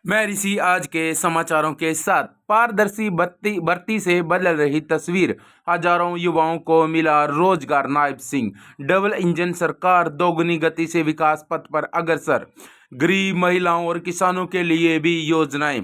मैं ऋषि आज के समाचारों के साथ। पारदर्शी भर्ती से बदल रही तस्वीर, हजारों युवाओं को मिला रोजगार। नायब सिंह, डबल इंजन सरकार दोगुनी गति से विकास पथ पर अग्रसर। गरीब महिलाओं और किसानों के लिए भी योजनाएं।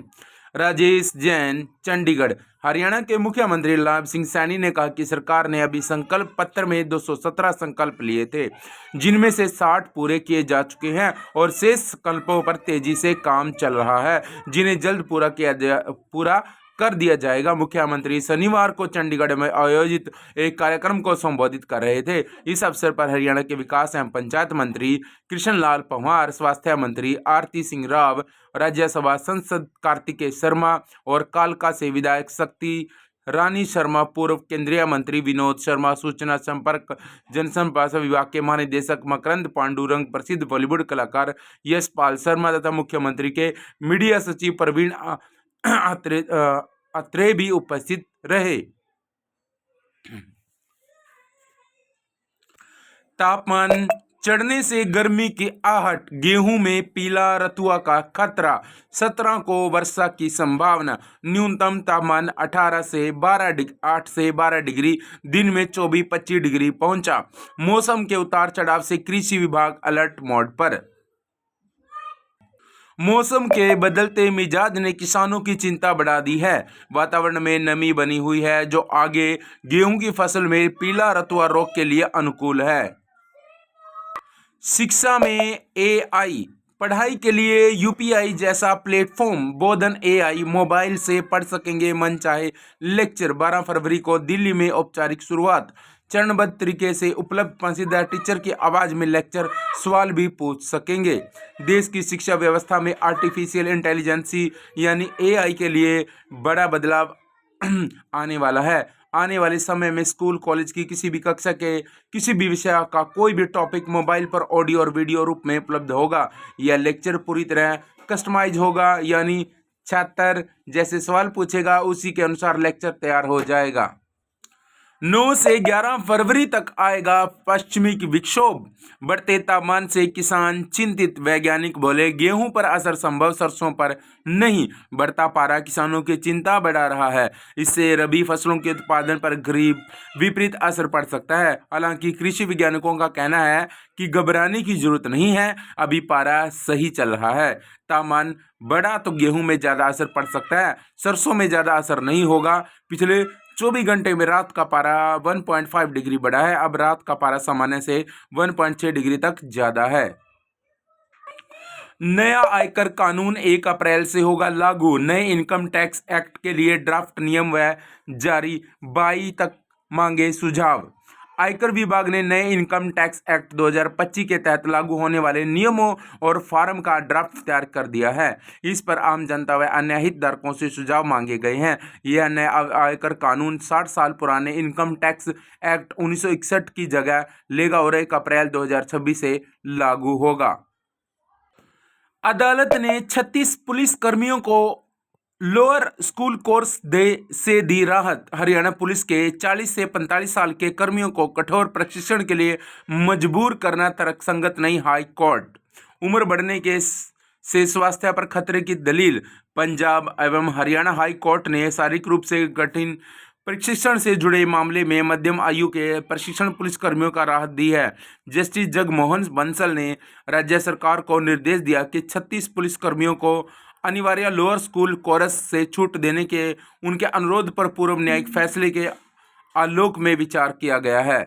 राजेश जैन, चंडीगढ़। हरियाणा के मुख्यमंत्री नायब सिंह सैनी ने कहा कि सरकार ने अभी संकल्प पत्र में 217 संकल्प लिए थे, जिनमें से 60 पूरे किए जा चुके हैं और शेष संकल्पों पर तेजी से काम चल रहा है, जिन्हें जल्द पूरा कर दिया जाएगा। मुख्यमंत्री शनिवार को चंडीगढ़ में आयोजित एक कार्यक्रम को संबोधित कर रहे थे। इस अवसर पर हरियाणा के विकास एवं पंचायत मंत्री कृष्ण लाल पंवार, स्वास्थ्य मंत्री आरती सिंह राव, राज्यसभा सांसद कार्तिकेय शर्मा और कालका से विधायक शक्ति रानी शर्मा, पूर्व केंद्रीय मंत्री विनोद शर्मा, सूचना संपर्क जनसंपर्क विभाग के महानिदेशक मकरंद पांडुरंग, प्रसिद्ध बॉलीवुड कलाकार यशपाल शर्मा तथा मुख्यमंत्री के मीडिया सचिव प्रवीण अत्रे भी उपस्थित रहे। तापमान चढ़ने से गर्मी की आहट, गेहूं में पीला रतुआ का खतरा। 17 को वर्षा की संभावना। न्यूनतम तापमान 8 से 12 डिग्री, दिन में 24-25 डिग्री पहुंचा। मौसम के उतार चढ़ाव से कृषि विभाग अलर्ट मोड पर। मौसम के बदलते मिजाज ने किसानों की चिंता बढ़ा दी है। वातावरण में नमी बनी हुई है, जो आगे गेहूं की फसल में पीला रतुआ रोग के लिए अनुकूल है। शिक्षा में एआई, पढ़ाई के लिए यूपीआई जैसा प्लेटफॉर्म। बोधन एआई, मोबाइल से पढ़ सकेंगे मनचाहे लेक्चर। 12 फरवरी को दिल्ली में औपचारिक शुरुआत। चरणबद्ध तरीके से उपलब्ध पसंदीदा टीचर की आवाज में लेक्चर, सवाल भी पूछ सकेंगे। देश की शिक्षा व्यवस्था में आर्टिफिशियल इंटेलिजेंसी यानी एआई के लिए बड़ा बदलाव आने वाला है। आने वाले समय में स्कूल कॉलेज की किसी भी कक्षा के किसी भी विषय का कोई भी टॉपिक मोबाइल पर ऑडियो और वीडियो रूप में उपलब्ध होगा। यह लेक्चर पूरी तरह कस्टमाइज होगा, यानी छात्र जैसे सवाल पूछेगा उसी के अनुसार लेक्चर तैयार हो जाएगा। 9 से 11 फरवरी तक आएगा पश्चिमी विक्षोभ। बढ़ते तापमान से किसान चिंतित, वैज्ञानिक बोले गेहूं पर असर संभव, सरसों पर नहीं। बढ़ता पारा किसानों की चिंता बढ़ा रहा है। इससे रबी फसलों के उत्पादन पर विपरीत असर पड़ सकता है। हालांकि कृषि वैज्ञानिकों का कहना है कि घबराने की जरूरत नहीं है, अभी पारा सही चल रहा है। तापमान बढ़ा तो गेहूं में ज्यादा असर पड़ सकता है, सरसों में ज्यादा असर नहीं होगा। पिछले 24 घंटे में रात का पारा 1.5 डिग्री बढ़ा है। अब रात का पारा सामान्य से 1.6 डिग्री तक ज्यादा है। नया आयकर कानून 1 अप्रैल से होगा लागू। नए इनकम टैक्स एक्ट के लिए ड्राफ्ट नियम व जारी, 22 तक मांगे सुझाव। आयकर विभाग ने नए इनकम टैक्स एक्ट 2025 के तहत लागू होने वाले नियमों और फॉर्म का ड्राफ्ट तैयार कर दिया है। इस पर आम जनता व अन्य हितधारकों से सुझाव मांगे गए हैं। यह नया आयकर कानून 60 साल पुराने इनकम टैक्स एक्ट 1961 की जगह लेगा और 1 अप्रैल 2026 से लागू होगा। अदालत ने 36 पुलिस कर्मियों को लोअर स्कूल कोर्स से दी राहत। हरियाणा पुलिस के 40 से 45 साल के कर्मियों को कठोर प्रशिक्षण के लिए मजबूर करना तर्कसंगत नहीं, हाई कोर्ट। उम्र बढ़ने के से स्वास्थ्य पर खतरे की दलील। पंजाब एवं हरियाणा हाई कोर्ट ने शारीरिक रूप से कठिन प्रशिक्षण से जुड़े मामले में मध्यम आयु के प्रशिक्षण पुलिस कर्मियों का राहत दी है। जस्टिस जगमोहन बंसल ने राज्य सरकार को निर्देश दिया कि 36 पुलिस कर्मियों को अनिवार्य लोअर स्कूल कोर्स से छूट देने के उनके अनुरोध पर पूर्व न्यायिक फैसले के आलोक में विचार किया गया है।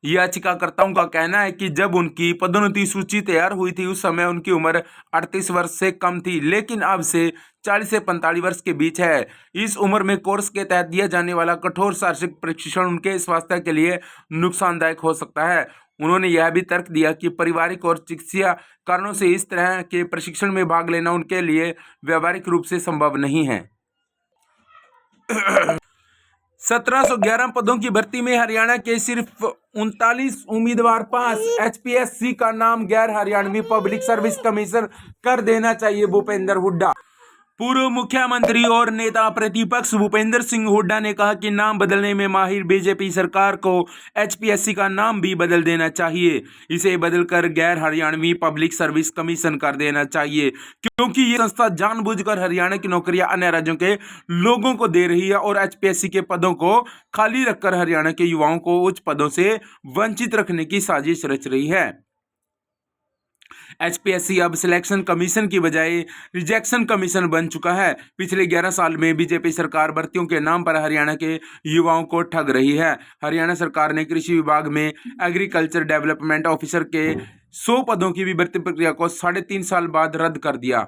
याचिकाकर्ताओं का कहना है कि जब उनकी पदोन्नति सूची तैयार हुई थी उस समय उनकी उम्र 38 वर्ष से कम थी, लेकिन अब से 40 से 45 वर्ष के बीच है। इस उम्र में कोर्स के तहत दिया जाने वाला कठोर शारीरिक प्रशिक्षण उनके स्वास्थ्य के लिए नुकसानदायक हो सकता है। उन्होंने यह भी तर्क दिया कि पारिवारिक और चिकित्सीय कारणों से इस तरह के प्रशिक्षण में भाग लेना उनके लिए व्यावहारिक रूप से संभव नहीं है। 1711 पदों की भर्ती में हरियाणा के सिर्फ 39 उम्मीदवार पास। एचपीएससी का नाम गैर हरियाणवी पब्लिक सर्विस कमीशन कर देना चाहिए, भूपेंद्र हुड्डा। पूर्व मुख्यमंत्री और नेता प्रतिपक्ष भूपेंद्र सिंह हुड्डा ने कहा कि नाम बदलने में माहिर बीजेपी सरकार को एचपीएससी का नाम भी बदल देना चाहिए। इसे बदलकर गैर हरियाणवी पब्लिक सर्विस कमीशन कर देना चाहिए, क्योंकि ये संस्था जानबूझकर हरियाणा की नौकरियां अन्य राज्यों के लोगों को दे रही है और एचपीएससी के पदों को खाली रखकर हरियाणा के युवाओं को उच्च पदों से वंचित रखने की साजिश रच रही है। एचपीएससी अब सिलेक्शन कमीशन की बजाय रिजेक्शन कमीशन बन चुका है। पिछले 11 साल में बीजेपी सरकार भर्तियों के नाम पर हरियाणा के युवाओं को ठग रही है। हरियाणा सरकार ने कृषि विभाग में एग्रीकल्चर डेवलपमेंट ऑफिसर के 100 पदों की भी भर्ती प्रक्रिया को 3.5 साल बाद रद्द कर दिया।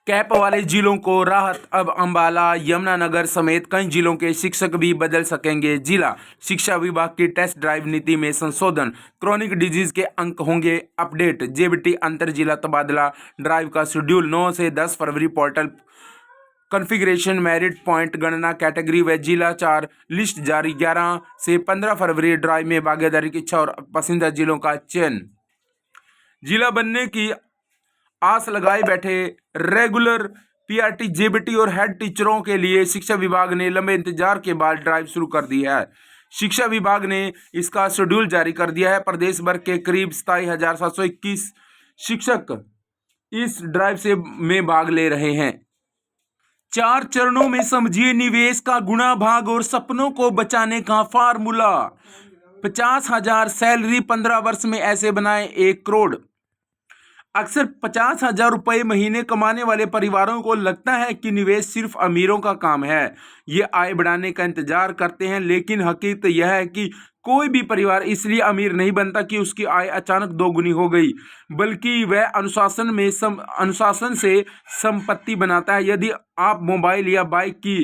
कैप वाले जिलों को राहत, अब अंबाला, यमुनानगर समेत कई जिलों के शिक्षक भी बदल सकेंगे जिला। शिक्षा विभाग की टेस्ट ड्राइव नीति में संशोधन, क्रॉनिक डिजीज के अंक होंगे अपडेट। जेबीटी अंतर जिला तबादला ड्राइव का शेड्यूल 9 से 10 फरवरी पोर्टल कॉन्फ़िगरेशन, मेरिट पॉइंट गणना, कैटेगरी व जिला 4 लिस्ट जारी। 11 से 15 फरवरी ड्राइव में भागीदारी की इच्छा और पसंदीदा जिलों का चयन। जिला बनने की आस लगाए बैठे रेगुलर पीआरटी, जेबीटी और हेड टीचरों के लिए शिक्षा विभाग ने लंबे इंतजार के बाद ड्राइव शुरू कर दी है। शिक्षा विभाग ने इसका शेड्यूल जारी कर दिया है। प्रदेश भर के करीब 27,721 शिक्षक इस ड्राइव से में भाग ले रहे हैं। 4 चरणों में समझिए निवेश का गुणा भाग और सपनों को बचाने का फार्मूला। 50,000 सैलरी, 15 वर्ष में ऐसे बनाए 1 करोड़। अक्सर 50,000 रुपये महीने कमाने वाले परिवारों को लगता है कि निवेश सिर्फ अमीरों का काम है। ये आय बढ़ाने का इंतजार करते हैं, लेकिन हकीकत यह है कि कोई भी परिवार इसलिए अमीर नहीं बनता कि उसकी आय अचानक दोगुनी हो गई, बल्कि वह अनुशासन से संपत्ति बनाता है। यदि आप मोबाइल या बाइक की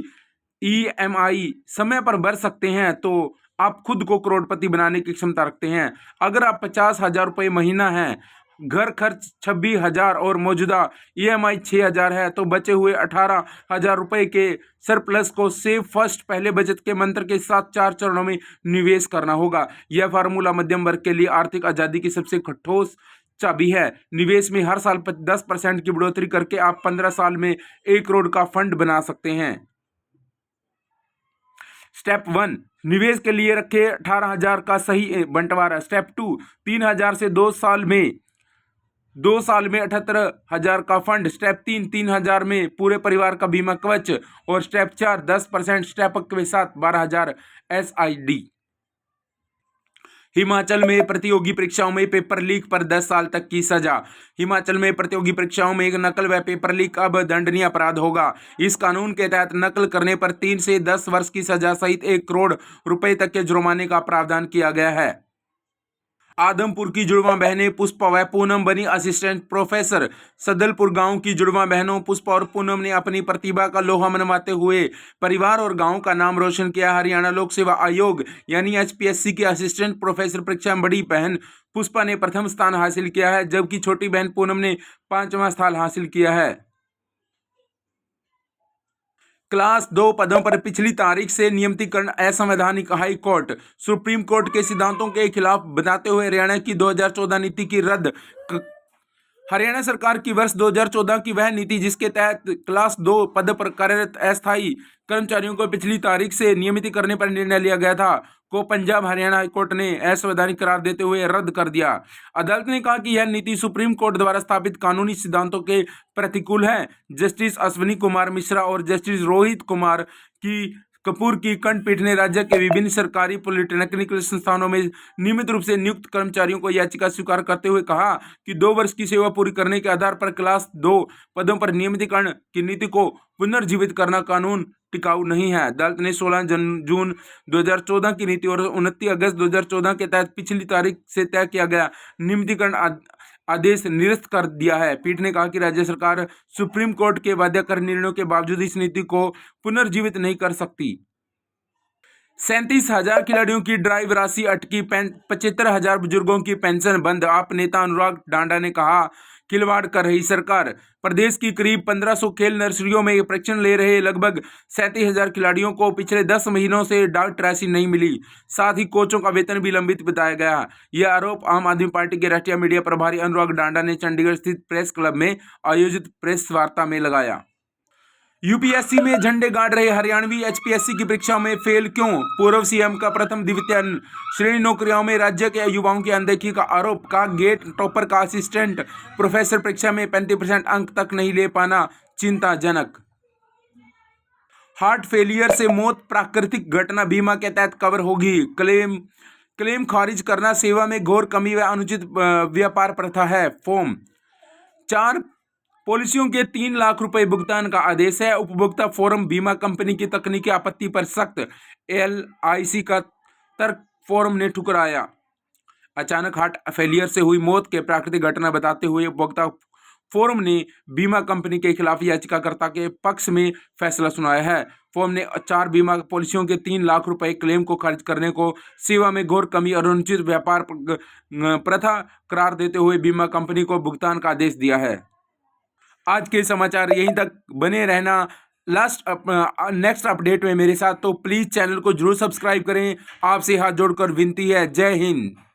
ईएमआई समय पर भर सकते हैं तो आप खुद को करोड़पति बनाने की क्षमता रखते हैं। अगर आप 50,000 रुपये महीना है, घर खर्च 26,000 और मौजूदा ईएमआई 6,000 है, तो बचे हुए 18,000 रुपये के सरप्लस को सेव फर्स्ट पहले बचत के मंत्र के साथ 4 चरणों में निवेश करना होगा। यह फार्मूला मध्यम वर्ग के लिए आर्थिक आज़ादी की सबसे ठोस चाबी है। निवेश में हर साल 10% की बढ़ोतरी करके आप 15 साल में 1 करोड़ का फंड बना सकते हैं। स्टेप 1, निवेश के लिए रखे 18,000 का सही बंटवारा। स्टेप 2, 3,000 से 2 साल में 78,000 का फंड। स्टेप 3, 3,000 में पूरे परिवार का बीमा कवच। और स्टेप 4, 10% स्टेप अप के साथ 12,000 SID। हिमाचल में प्रतियोगी परीक्षाओं में पेपर लीक पर 10 साल तक की सजा। हिमाचल में प्रतियोगी परीक्षाओं में एक नकल व पेपर लीक अब दंडनीय अपराध होगा। इस कानून के तहत नकल करने पर 3 से 10 वर्ष की सजा सहित 1 करोड़ रुपए तक के जुर्माने का प्रावधान किया गया है। आदमपुर की जुड़वा बहनें पुष्पा व पूनम बनी असिस्टेंट प्रोफेसर। सदलपुर गांव की जुड़वा बहनों पुष्पा और पूनम ने अपनी प्रतिभा का लोहा मनवाते हुए परिवार और गांव का नाम रोशन किया। हरियाणा लोक सेवा आयोग यानी एचपीएससी की असिस्टेंट प्रोफेसर परीक्षा में बड़ी बहन पुष्पा ने प्रथम स्थान हासिल किया है, जबकि छोटी बहन पूनम ने 5वां स्थान हासिल किया है। क्लास 2 पदों पर पिछली तारीख से नियमितीकरण असंवैधानिक। हाई कोर्ट सुप्रीम कोर्ट के सिद्धांतों के खिलाफ बताते हुए हरियाणा की 2014 नीति की रद्द। हरियाणा सरकार की वर्ष 2014 की वह नीति जिसके तहत क्लास 2 पद पर कार्यरत अस्थायी कर्मचारियों को पिछली तारीख से नियमित करने पर निर्णय लिया गया था, को पंजाब हरियाणा हाईकोर्ट ने असंवैधानिक करार देते हुए रद्द कर दिया। अदालत ने कहा कि यह नीति सुप्रीम कोर्ट द्वारा स्थापित कानूनी सिद्धांतों के प्रतिकूल है। जस्टिस अश्विनी कुमार मिश्रा और जस्टिस रोहित कुमार कपूर की खंडपीठ ने राज्य के विभिन्न सरकारी पॉलिटेक्निकल संस्थानों में नियमित रूप से नियुक्त कर्मचारियों को याचिका स्वीकार करते हुए कहा कि 2 वर्ष की सेवा पूरी करने के आधार पर क्लास 2 पदों पर नियमितीकरण की नीति को पुनर्जीवित करना कानून टिकाऊ नहीं है। अदालत ने 16 जून 2014 की नीति और 29 अगस्त 2014 के तहत पिछली तारीख से तय किया गया नियमितीकरण आदेश निरस्त कर दिया है। पीठ ने कहा कि राज्य सरकार सुप्रीम कोर्ट के बाध्यकारी निर्णयों के बावजूद इस नीति को पुनर्जीवित नहीं कर सकती। 37,000 खिलाड़ियों की ड्राइव राशि अटकी, 75,000 बुजुर्गों की पेंशन बंद। आप नेता अनुराग डांडा ने कहा खिलवाड़ कर रही सरकार। प्रदेश की करीब 1500 खेल नर्सरियों में प्रशिक्षण ले रहे लगभग 37,000 खिलाड़ियों को पिछले 10 महीनों से डॉक्टर राशि नहीं मिली। साथ ही कोचों का वेतन भी लंबित बताया गया। यह आरोप आम आदमी पार्टी के राष्ट्रीय मीडिया प्रभारी अनुराग डांडा ने चंडीगढ़ स्थित प्रेस क्लब में आयोजित प्रेस वार्ता में लगाया। यूपीएससी में झंडे गाड़ रहे हरियाणवी एचपीएससी की परीक्षा में फेल क्यों? पूर्व सीएम का प्रथम द्वितीय श्रेणी नौकरियों में राज्य के युवाओं की अनदेखी का आरोप। का गेट टॉपर का असिस्टेंट प्रोफेसर परीक्षा में 35% अंक तक नहीं ले पाना चिंताजनक। हार्ट फेलियर से मौत प्राकृतिक घटना बीमा के तहत कवर होगी। क्लेम खारिज करना सेवा में घोर कमी व अनुचित व्यापार प्रथा है। फॉर्म 4 पॉलिसियों के 3 लाख रुपए भुगतान का आदेश है। उपभोक्ता फोरम बीमा कंपनी की तकनीकी आपत्ति पर सख्त। एलआईसी का तर्क फोरम ने ठुकराया। अचानक हार्ट फेलियर से हुई मौत के प्राकृतिक घटना बताते हुए उपभोक्ता फोरम ने बीमा कंपनी के खिलाफ याचिकाकर्ता के पक्ष में फैसला सुनाया है। फोरम ने 4 बीमा पॉलिसियों के 3 लाख रुपए क्लेम को खारिज करने को सेवा में घोर कमी और अनुचित व्यापार प्रथा करार देते हुए बीमा कंपनी को भुगतान का आदेश दिया है। आज के समाचार यहीं तक, बने रहना नेक्स्ट अपडेट में मेरे साथ। तो प्लीज़ चैनल को जरूर सब्सक्राइब करें। आपसे हाथ जोड़कर विनती है। जय हिंद।